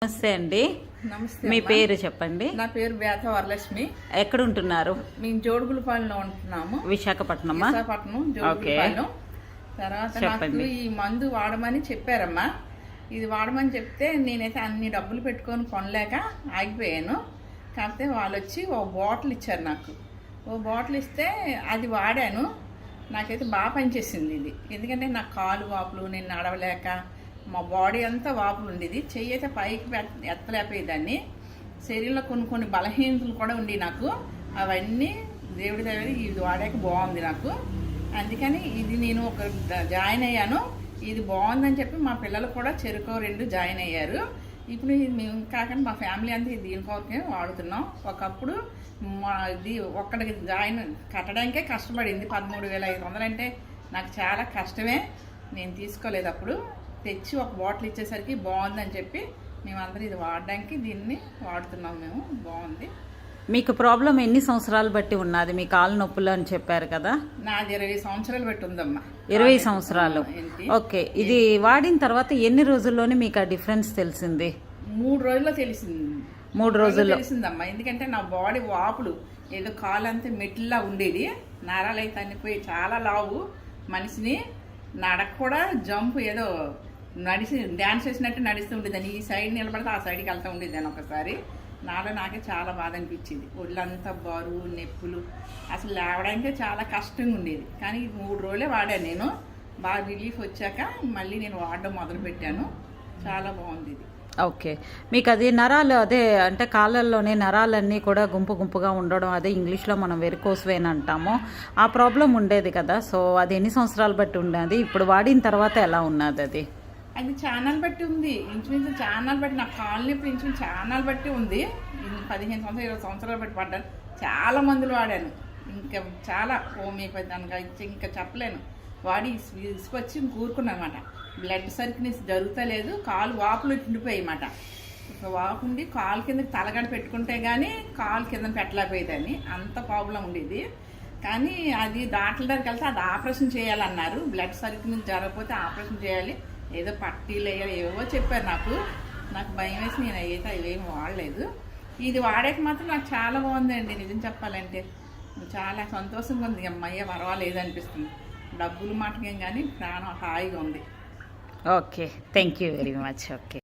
నమస్తే అండి. నమస్తే. మీ పేరు చెప్పండి. నా పేరు బేత వరలక్ష్మి. ఎక్కడ ఉంటున్నారు? మేము జోడుగులపాలెంలో ఉంటున్నాము. విశాఖపట్నమా? విశాఖపట్నం జోడుగులపాలెం. తర్వాత నాకు ఈ మందు వాడమని చెప్పారమ్మా. ఇది వాడమని చెప్తే నేనైతే అన్ని డబ్బులు పెట్టుకొని కొనలేక ఆగిపోయాను. కాకపోతే వాళ్ళు వచ్చి ఓ బాటిల్ ఇచ్చారు నాకు. ఓ బాటిల్ ఇస్తే అది వాడాను. నాకైతే బాగా పనిచేసింది ఇది. ఎందుకంటే నాకు కాలు వాపులు, నేను నడవలేక మా బాడీ అంతా వాపులు ఉండేది. చెయ్యి అయితే పైకి ఎత్తలేకపోయేదాన్ని. శరీరంలో కొన్ని బలహీనతలు కూడా ఉండి నాకు అవన్నీ దేవుడి దగ్గర ఇది వాడాక బాగుంది నాకు. అందుకని ఇది నేను ఒక జాయిన్ అయ్యాను. ఇది బాగుందని చెప్పి మా పిల్లలు కూడా చెరుకు 2 జాయిన్ అయ్యారు. ఇప్పుడు మేము కాకుండా మా ఫ్యామిలీ అంతా దీనికోసమే వాడుతున్నాం. ఒకప్పుడు ఇది ఒక్కడికి జాయిన్ కట్టడానికే కష్టపడింది. 13,500 అంటే నాకు చాలా కష్టమే. నేను తీసుకోలేదు. అప్పుడు తెచ్చి ఒక బాటిల్ ఇచ్చేసరికి బాగుందని చెప్పి మేమందరం ఇది వాడడానికి దీన్ని వాడుతున్నాం. మేము బాగుంది. మీకు ప్రాబ్లం ఎన్ని సంవత్సరాలు బట్టి ఉన్నది? మీ కాలు నొప్పులు అని చెప్పారు కదా. నాది 20 సంవత్సరాలు బట్టి ఉందమ్మా. 20 సంవత్సరాలు. ఓకే. ఇది వాడిన తర్వాత ఎన్ని రోజుల్లోనే మీకు ఆ డిఫరెన్స్ తెలిసింది? 3 రోజుల్లో తెలిసింది. 3 రోజుల్లో తెలిసిందమ్మా. ఎందుకంటే నా బాడీ వాపులు ఏదో కాలు అంతా మెట్లా ఉండేది. నరాలు అయితే అనిపోయి చాలా లావు మనిషిని. నడక కూడా జంప్ ఏదో డ్యాన్స్ చేసినట్టు నడుస్తూ ఉండేదాన్ని. ఈ సైడ్ నిలబడితే ఆ సైడ్కి వెళ్తూ ఉండేదాన్ని. ఒకసారి నాకే చాలా బాధ అనిపించింది. ఒళ్ళంతా బరువు, నొప్పులు, అసలు లేవడానికే చాలా కష్టంగా ఉండేది. కానీ 3 రోజులే వాడాను నేను. బాగా రిలీఫ్ వచ్చాక మళ్ళీ నేను వాడడం మొదలుపెట్టాను. చాలా బాగుంది ఇది. ఓకే. మీకు అది నరాలు అదే అంటే కాళ్ళల్లోనే నరాలన్నీ కూడా గుంపుగా ఉండడం, అదే ఇంగ్లీష్లో మనం వెరికోస్ వెయిన్ అంటాము. ఆ ప్రాబ్లం ఉండేది కదా. సో అది ఎన్ని సంవత్సరాలు బట్టి ఉండేది? ఇప్పుడు వాడిన తర్వాత ఎలా ఉన్నది? అది ఛానల్ బట్టి ఉంది. ఇంచుమించు ఛానల్ బట్టి నా కాలు నొప్పి ఇంచుమించు ఛానల్ బట్టి ఉంది. 15 సంవత్సరాలు 20 సంవత్సరాలు బట్టి పడ్డాను. చాలా మందులు వాడాను. ఇంకా చాలా హోమియోపతి దానికి ఇంకా చెప్పలేను. వాడి ఇసుకొచ్చి కూరుకున్నాను అనమాట. బ్లడ్ సర్క్యులేషన్ జరుగుతలేదు. కాలు వాపులు ఉండిపోయాయి అన్నమాట. వాపుండి కాలు కిందకి తలగడ పెట్టుకుంటే కానీ కాలు కింద పెట్టలేకపోయేదాన్ని. అంత ప్రాబ్లం ఉండేది. కానీ అది డాక్టర్ దగ్గరికి వెళ్తే అది ఆపరేషన్ చేయాలన్నారు. బ్లడ్ సర్క్యులేషన్ జరగకపోతే ఆపరేషన్ చేయాలి, ఏదో పట్టీలు వేయాలి, ఏవో చెప్పారు. నాకు భయం వేసి నేను అయితే అవేమి వాడలేదు. ఇది వాడాక మాత్రం నాకు చాలా బాగుందండి. నిజం చెప్పాలంటే చాలా సంతోషంగా ఉంది. అమ్మయ్య పర్వాలేదు అనిపిస్తుంది. డబ్బులు మాటకేం కానీ ప్రాణం హాయిగా ఉంది. Okay. Thank you very much. Okay.